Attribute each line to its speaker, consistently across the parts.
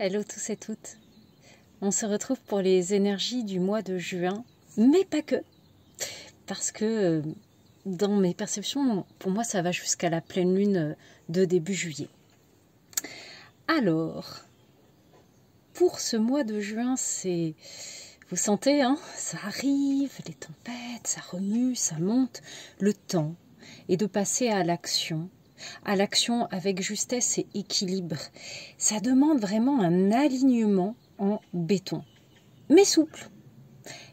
Speaker 1: Hello tous et toutes. On se retrouve pour les énergies du mois de juin, mais pas que. Parce que dans mes perceptions, pour moi, ça va jusqu'à la pleine lune de début juillet. Alors, pour ce mois de juin, c'est... Vous sentez, hein, ça arrive, les tempêtes, ça remue, ça monte. Le temps est de passer à l'action avec justesse et équilibre. Ça demande vraiment un alignement en béton, mais souple.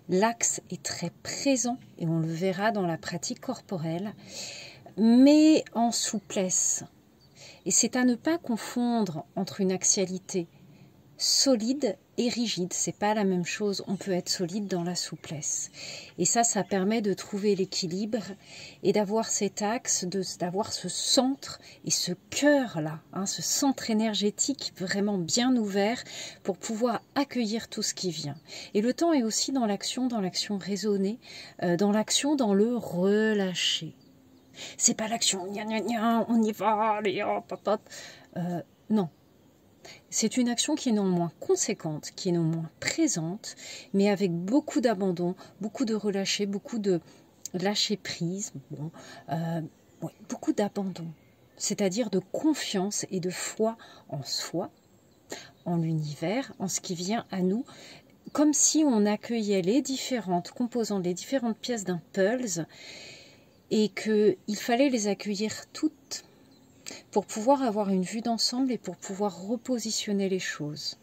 Speaker 1: L'axe est très présent et on le verra dans la pratique corporelle, mais en souplesse. Et c'est à ne pas confondre entre une axialité solide et rigide. C'est pas la même chose. On peut être solide dans la souplesse. Et ça permet de trouver l'équilibre et d'avoir cet axe, d'avoir ce centre et ce cœur-là, hein, ce centre énergétique vraiment bien ouvert pour pouvoir accueillir tout ce qui vient. Et le temps est aussi dans l'action raisonnée, dans l'action, dans le relâcher. C'est pas l'action, gna gna gna, on y va, allez hop hop hop. Non. C'est une action qui est non moins conséquente, qui est non moins présente, mais avec beaucoup d'abandon, beaucoup de relâcher, beaucoup de lâcher prise, beaucoup d'abandon. C'est-à-dire de confiance et de foi en soi, en l'univers, en ce qui vient à nous, comme si on accueillait les différentes composantes, les différentes pièces d'un puzzle, et qu'il fallait les accueillir toutes pour pouvoir avoir une vue d'ensemble et pour pouvoir repositionner les choses.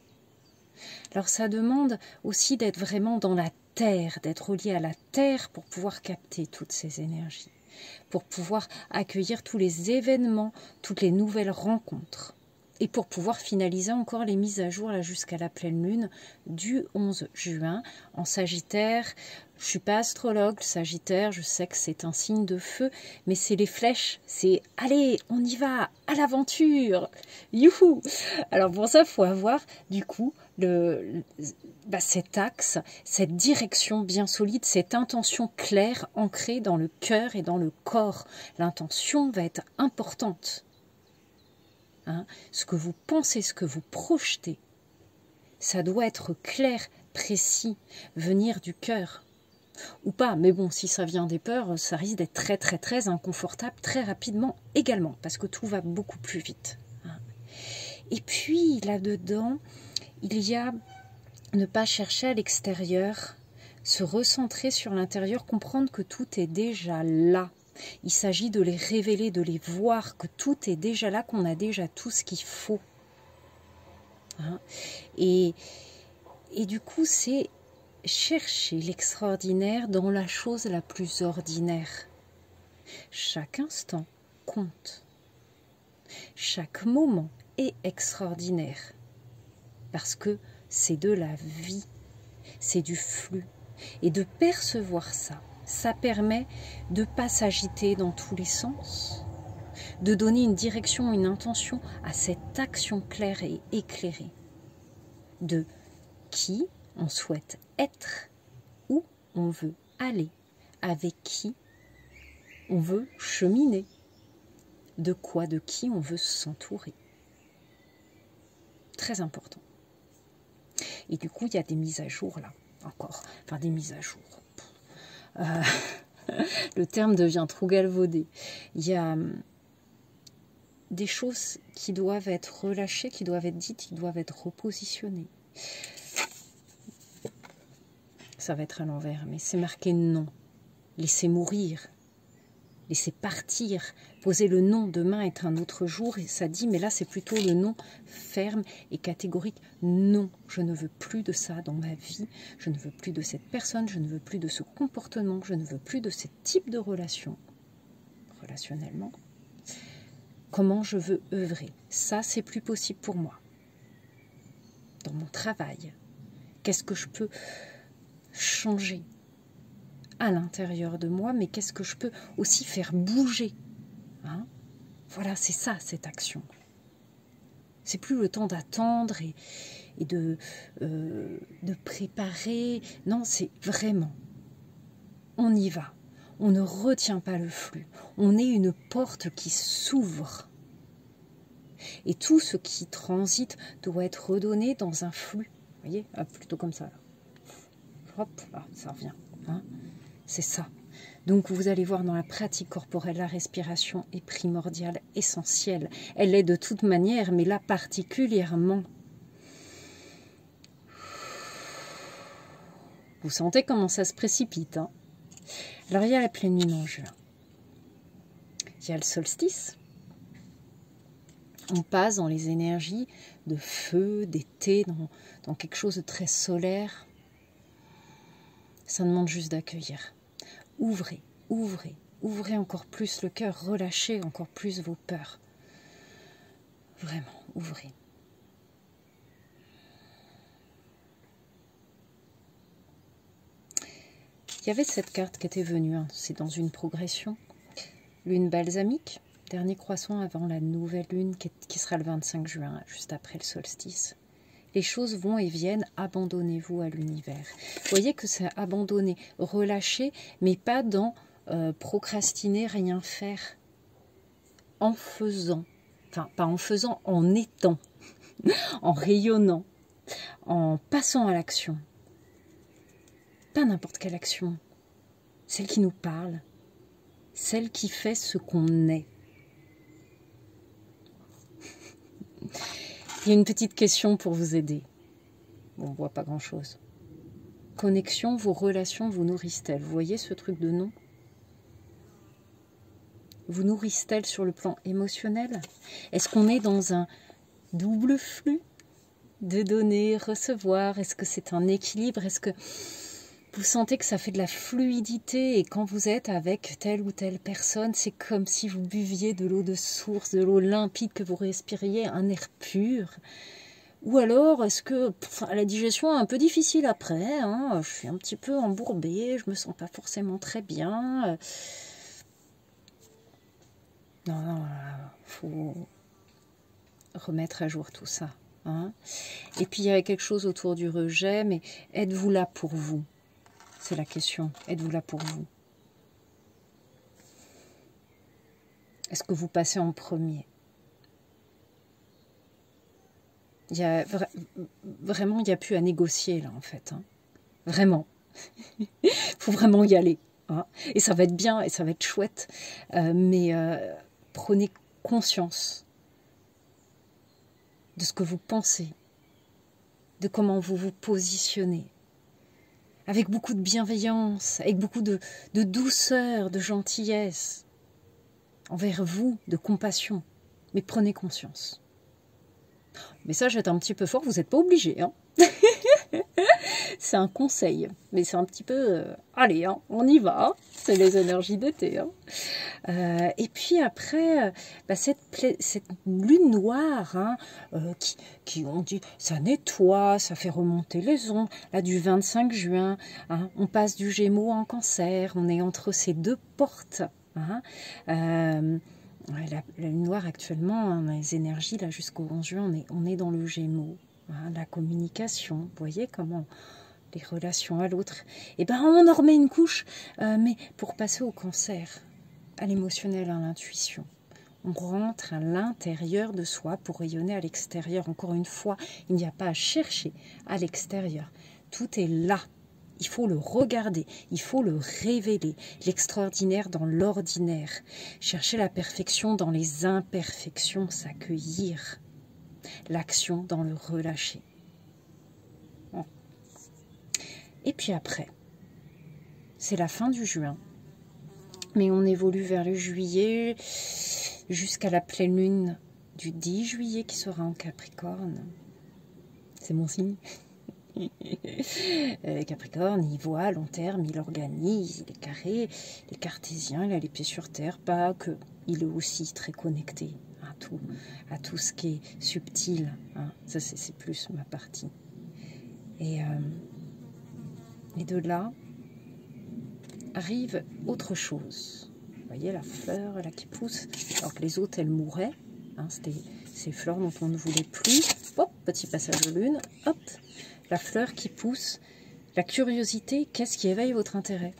Speaker 1: Alors ça demande aussi d'être vraiment dans la terre, d'être relié à la terre pour pouvoir capter toutes ces énergies, pour pouvoir accueillir tous les événements, toutes les nouvelles rencontres, et pour pouvoir finaliser encore les mises à jour là jusqu'à la pleine lune du 11 juin en Sagittaire. Je ne suis pas astrologue, Sagittaire, je sais que c'est un signe de feu, mais c'est les flèches, c'est « allez, on y va, à l'aventure !» Youhou! Alors pour ça, il faut avoir du coup cet axe, cette direction bien solide, cette intention claire ancrée dans le cœur et dans le corps. L'intention va être importante. Hein, ce que vous pensez, ce que vous projetez, ça doit être clair, précis, venir du cœur. Ou pas, mais bon, si ça vient des peurs, ça risque d'être très très très inconfortable très rapidement également, parce que tout va beaucoup plus vite. Hein. Et puis là-dedans, il y a ne pas chercher à l'extérieur, se recentrer sur l'intérieur, comprendre que tout est déjà là. Il s'agit de les révéler, de les voir, que tout est déjà là, qu'on a déjà tout ce qu'il faut. Hein. Et du coup, c'est chercher l'extraordinaire dans la chose la plus ordinaire. Chaque instant compte. Chaque moment est extraordinaire. Parce que c'est de la vie, c'est du flux. Et de percevoir ça, ça permet de ne pas s'agiter dans tous les sens, de donner une direction, une intention à cette action claire et éclairée de qui on souhaite être, où on veut aller, avec qui on veut cheminer, de quoi, de qui on veut s'entourer. Très important. Et du coup, il y a des mises à jour là, encore. Enfin, des mises à jour. Le terme devient trop galvaudé. Il y a des choses qui doivent être relâchées, qui doivent être dites, qui doivent être repositionnées. Ça va être à l'envers, mais c'est marqué non. Laissez mourir. Laissez partir. Poser le non, demain être un autre jour. Et ça dit, mais là c'est plutôt le non ferme et catégorique. Non, je ne veux plus de ça dans ma vie. Je ne veux plus de cette personne. Je ne veux plus de ce comportement. Je ne veux plus de ce type de relation. Relationnellement. Comment je veux œuvrer. Ça, c'est plus possible pour moi. Dans mon travail. Qu'est-ce que je peux changer à l'intérieur de moi, mais qu'est-ce que je peux aussi faire bouger, hein? Voilà, c'est ça, cette action. C'est plus le temps d'attendre et de préparer. Non, c'est vraiment, on y va. On ne retient pas le flux. On est une porte qui s'ouvre. Et tout ce qui transite doit être redonné dans un flux. Vous voyez, plutôt comme ça. Là. Hop, là, ça revient. Hein, c'est ça. Donc vous allez voir dans la pratique corporelle, la respiration est primordiale, essentielle. Elle l'est de toute manière, mais là particulièrement. Vous sentez comment ça se précipite. Hein. Alors il y a la pleine lune en juin. Il y a le solstice. On passe dans les énergies de feu, d'été, dans quelque chose de très solaire. Ça demande juste d'accueillir. Ouvrez, ouvrez, ouvrez encore plus le cœur, relâchez encore plus vos peurs. Vraiment, ouvrez. Il y avait cette carte qui était venue, hein, c'est dans une progression. Lune balsamique, dernier croissant avant la nouvelle lune qui sera le 25 juin, juste après le solstice. Les choses vont et viennent, abandonnez-vous à l'univers. Vous voyez que c'est abandonner, relâcher, mais pas dans procrastiner, rien faire. En faisant, enfin pas en faisant, en étant, en rayonnant, en passant à l'action. Pas n'importe quelle action, celle qui nous parle, celle qui fait ce qu'on est. Il y a une petite question pour vous aider. Bon, on ne voit pas grand-chose. Connexion, vos relations vous nourrissent-elles? Vous voyez ce truc de nom? Vous nourrissent-elles sur le plan émotionnel? Est-ce qu'on est dans un double flux de donner, recevoir? Est-ce que c'est un équilibre? Est-ce que vous sentez que ça fait de la fluidité et quand vous êtes avec telle ou telle personne, c'est comme si vous buviez de l'eau de source, de l'eau limpide, que vous respiriez, un air pur? Ou alors, est-ce que la digestion est un peu difficile après, hein, je suis un petit peu embourbée, je me sens pas forcément très bien. Non, faut remettre à jour tout ça. Hein. Et puis il y a quelque chose autour du rejet, mais êtes-vous là pour vous? C'est la question. Êtes-vous là pour vous? Est-ce que vous passez en premier? Il y a vraiment, il n'y a plus à négocier là en fait. Hein. Vraiment. Il faut vraiment y aller. Hein. Et ça va être bien et ça va être chouette. Mais prenez conscience de ce que vous pensez, de comment vous vous positionnez. Avec beaucoup de bienveillance, avec beaucoup de douceur, de gentillesse, envers vous, de compassion. Mais prenez conscience. Le message est un petit peu fort, vous n'êtes pas obligé. Hein. C'est un conseil, mais c'est un petit peu... allez, hein, on y va, c'est les énergies d'été. Hein. Et puis après, cette lune noire, hein, qui on dit, ça nettoie, ça fait remonter les ondes. Là, du 25 juin, hein, on passe du Gémeaux en Cancer, on est entre ces deux portes. Hein. La lune noire actuellement, hein, les énergies, là jusqu'au 11 juin, on est dans le Gémeaux. Hein, la communication, vous voyez comment les relations à l'autre. Et ben on en remet une couche, mais pour passer au Cancer, à l'émotionnel, à l'intuition. On rentre à l'intérieur de soi pour rayonner à l'extérieur. Encore une fois, il n'y a pas à chercher à l'extérieur. Tout est là. Il faut le regarder, il faut le révéler. L'extraordinaire dans l'ordinaire. Chercher la perfection dans les imperfections, s'accueillir. L'action dans le relâcher. Et puis après, c'est la fin du juin. Mais on évolue vers le juillet, jusqu'à la pleine lune du 10 juillet qui sera en Capricorne. C'est mon signe. Capricorne, il voit à long terme, il organise, il est carré, il est cartésien, il a les pieds sur terre, pas que, il est aussi très connecté à tout ce qui est subtil. Hein. Ça, c'est plus ma partie. Et de là, arrive autre chose. Vous voyez la fleur là qui pousse, alors que les autres, elles mouraient. Hein, c'était ces fleurs dont on ne voulait plus. Hop, petit passage de lune, hop. La fleur qui pousse, la curiosité, qu'est-ce qui éveille votre intérêt?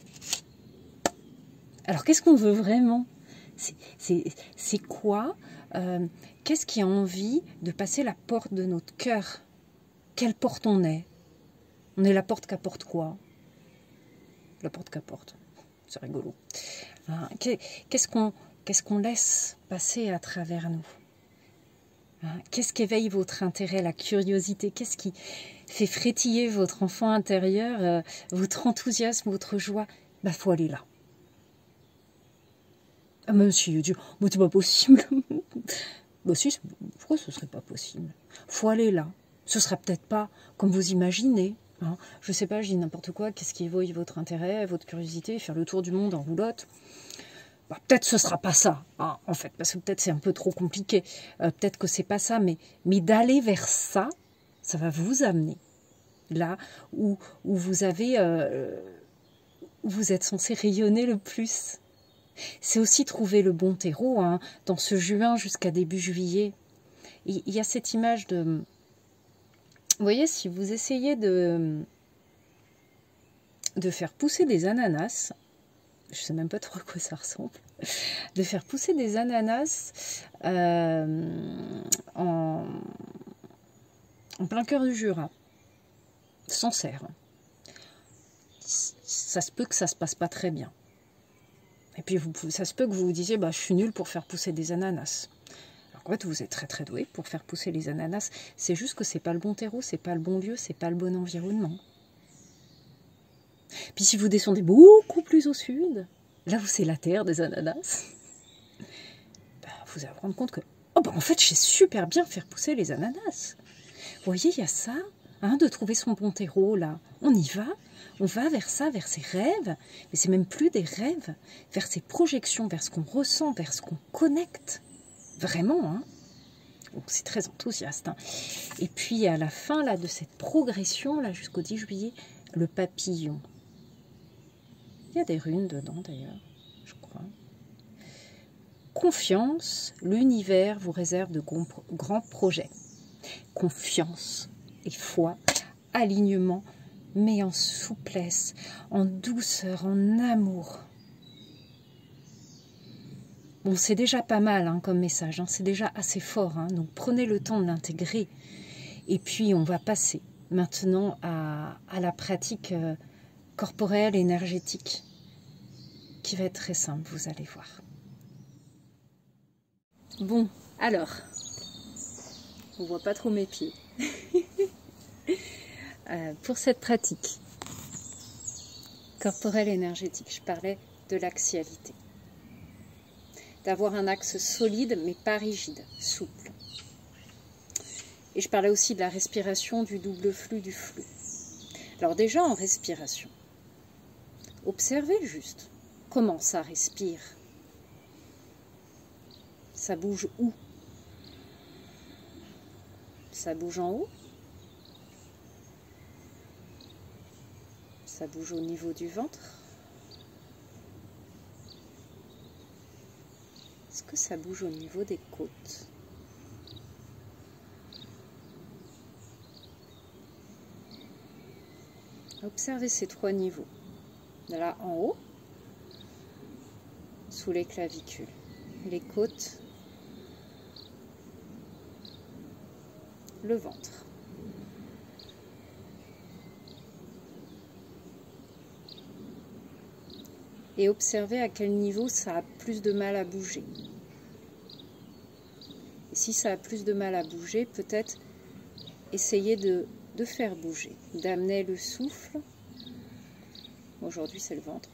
Speaker 1: Alors, qu'est-ce qu'on veut vraiment? C'est quoi Qu'est-ce qui a envie de passer la porte de notre cœur? Quelle porte on est? On est la porte qu'apporte quoi? La porte qu'apporte. C'est rigolo. Hein, qu'est-ce qu'on laisse passer à travers nous? Hein, qu'est-ce qui éveille votre intérêt, la curiosité? Qu'est-ce qui fait frétiller votre enfant intérieur, votre enthousiasme, votre joie? Bah, faut aller là. Ah, même si c'est pas possible. Bah si, pourquoi ce serait pas possible? Faut aller là. Ce sera peut-être pas comme vous imaginez. Hein. Je sais pas, je dis n'importe quoi. Qu'est-ce qui éveille votre intérêt, votre curiosité? Faire le tour du monde en roulotte? Bah, peut-être ce sera pas ça, hein, en fait, parce que peut-être c'est un peu trop compliqué. Peut-être que c'est pas ça, mais d'aller vers ça, ça va vous amener là où vous avez, où vous êtes censé rayonner le plus. C'est aussi trouver le bon terreau, hein, dans ce juin jusqu'à début juillet. Il y a cette image de... Vous voyez, si vous essayez de faire pousser des ananas, je ne sais même pas trop à quoi ça ressemble, de faire pousser des ananas en plein cœur du Jura, sans serre. Ça se peut que ça ne se passe pas très bien. Et puis, ça se peut que vous vous disiez, bah, je suis nulle pour faire pousser des ananas. Alors qu'en fait, vous êtes très très doué pour faire pousser les ananas. C'est juste que c'est pas le bon terreau, c'est pas le bon lieu, c'est pas le bon environnement. Puis si vous descendez beaucoup plus au sud, là où c'est la terre des ananas, bah, vous allez vous rendre compte que, oh bah, en fait, je sais super bien faire pousser les ananas. Vous voyez, il y a ça, hein, de trouver son bon terreau, là. On y va. On va vers ça, vers ses rêves, mais c'est même plus des rêves, vers ses projections, vers ce qu'on ressent, vers ce qu'on connecte. Vraiment, hein. Donc c'est très enthousiaste. Hein. Et puis à la fin là, de cette progression, là jusqu'au 10 juillet, le papillon. Il y a des runes dedans d'ailleurs, je crois. Confiance, l'univers vous réserve de grands projets. Confiance et foi, alignement, mais en souplesse, en douceur, en amour. Bon, c'est déjà pas mal hein, comme message, hein, c'est déjà assez fort, hein, donc prenez le temps de l'intégrer. Et puis on va passer maintenant à la pratique corporelle, énergétique, qui va être très simple, vous allez voir. Bon, alors, on voit pas trop mes pieds. Pour cette pratique corporelle énergétique, je parlais de l'axialité. D'avoir un axe solide mais pas rigide, souple. Et je parlais aussi de la respiration, du double flux, du flux. Alors déjà en respiration, observez juste comment ça respire. Ça bouge où? Ça bouge en haut? Ça bouge au niveau du ventre? Est-ce que ça bouge au niveau des côtes? Observez ces trois niveaux. Là en haut, sous les clavicules, les côtes, le ventre. Et observez à quel niveau ça a plus de mal à bouger. Et si ça a plus de mal à bouger, peut-être essayez de faire bouger, d'amener le souffle. Aujourd'hui, c'est le ventre.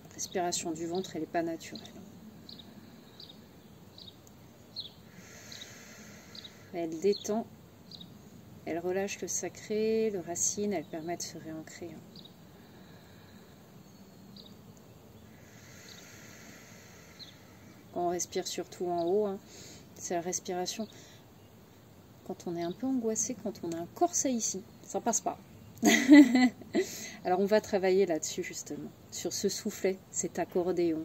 Speaker 1: La respiration du ventre, elle n'est pas naturelle. Elle détend, elle relâche le sacré, le racine, elle permet de se réancrer. Quand on respire surtout en haut, hein, c'est la respiration. Quand on est un peu angoissé, quand on a un corset ici, ça passe pas. Alors on va travailler là-dessus justement, sur ce soufflet, cet accordéon.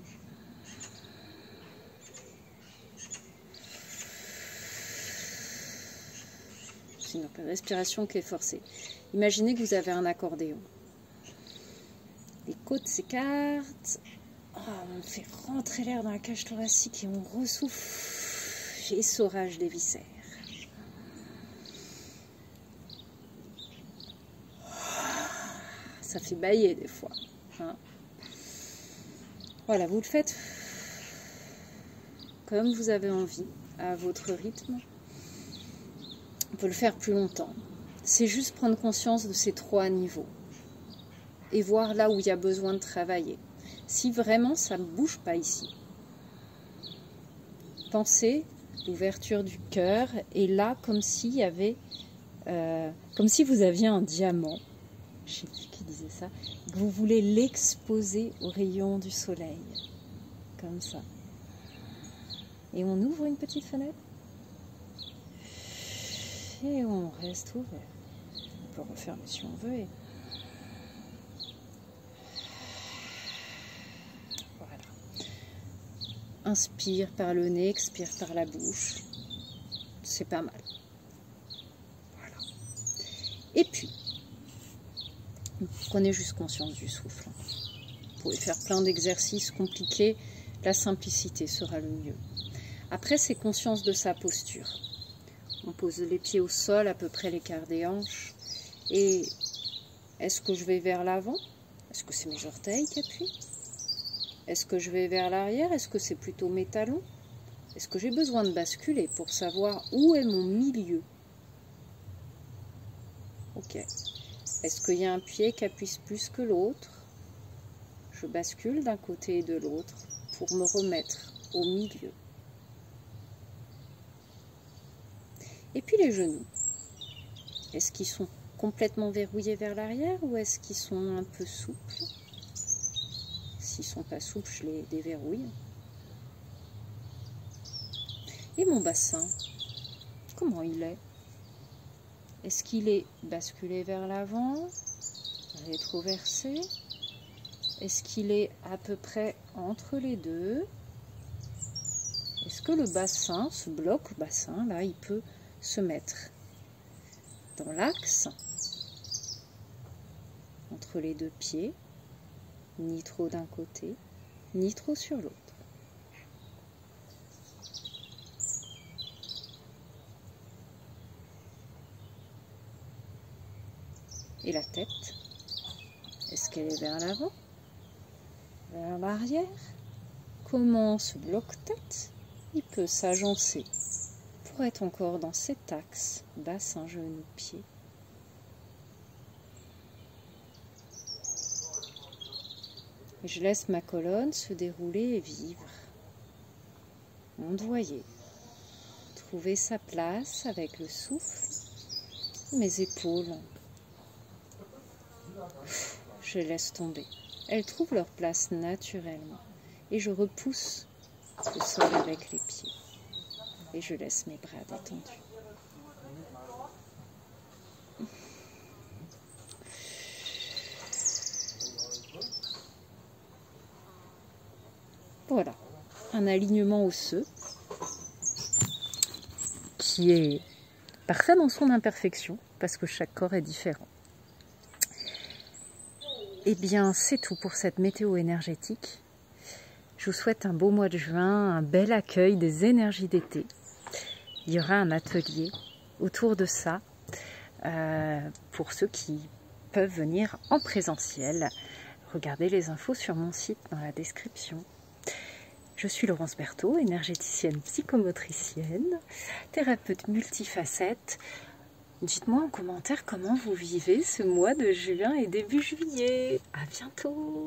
Speaker 1: C'est une respiration qui est forcée. Imaginez que vous avez un accordéon. Les côtes s'écartent. On fait rentrer l'air dans la cage thoracique et on ressouffle. Essorage des viscères. Ça fait bâiller des fois. Hein. Voilà, vous le faites comme vous avez envie, à votre rythme. On peut le faire plus longtemps. C'est juste prendre conscience de ces 3 niveaux et voir là où il y a besoin de travailler. Si vraiment ça ne bouge pas ici, pensez l'ouverture du cœur et là comme s'il y avait, comme si vous aviez un diamant, je ne sais plus qui disait ça, que vous voulez l'exposer aux rayons du soleil, comme ça. Et on ouvre une petite fenêtre et on reste ouvert. On peut refermer si on veut. Et... voilà. Inspire par le nez, expire par la bouche. C'est pas mal. Voilà. Et puis, prenez juste conscience du souffle. Vous pouvez faire plein d'exercices compliqués. La simplicité sera le mieux. Après, c'est conscience de sa posture. On pose les pieds au sol, à peu près l'écart des hanches. Et est-ce que je vais vers l'avant? Est-ce que c'est mes orteils qui appuient? Est-ce que je vais vers l'arrière? Est-ce que c'est plutôt mes talons? Est-ce que j'ai besoin de basculer pour savoir où est mon milieu? Ok. Est-ce qu'il y a un pied qui appuie plus que l'autre? Je bascule d'un côté et de l'autre pour me remettre au milieu. Et puis les genoux, est-ce qu'ils sont complètement verrouillés vers l'arrière ou est-ce qu'ils sont un peu souples? S'ils ne sont pas souples, je les déverrouille. Et mon bassin, comment il est? Est-ce qu'il est basculé vers l'avant, rétroversé? Est-ce qu'il est à peu près entre les deux? Est-ce que le bassin, ce bloc bassin, là, il peut se mettre dans l'axe entre les 2 pieds, ni trop d'un côté, ni trop sur l'autre. Et la tête, est-ce qu'elle est vers l'avant, vers l'arrière? Comment ce bloc-tête, il peut s'agencer pour être encore dans cet axe, bassin, genou, pied. Et je laisse ma colonne se dérouler et vivre. Ondoyer. Trouver sa place avec le souffle. Mes épaules. Je laisse tomber. Elles trouvent leur place naturellement. Et je repousse le sol avec les pieds. Et je laisse mes bras détendus. Voilà, un alignement osseux qui est parfait dans son imperfection, parce que chaque corps est différent. Eh bien, c'est tout pour cette météo énergétique. Je vous souhaite un beau mois de juin, un bel accueil des énergies d'été. Il y aura un atelier autour de ça pour ceux qui peuvent venir en présentiel. Regardez les infos sur mon site dans la description. Je suis Laurence Berthaud, énergéticienne psychomotricienne, thérapeute multifacette. Dites-moi en commentaire comment vous vivez ce mois de juin et début juillet. À bientôt!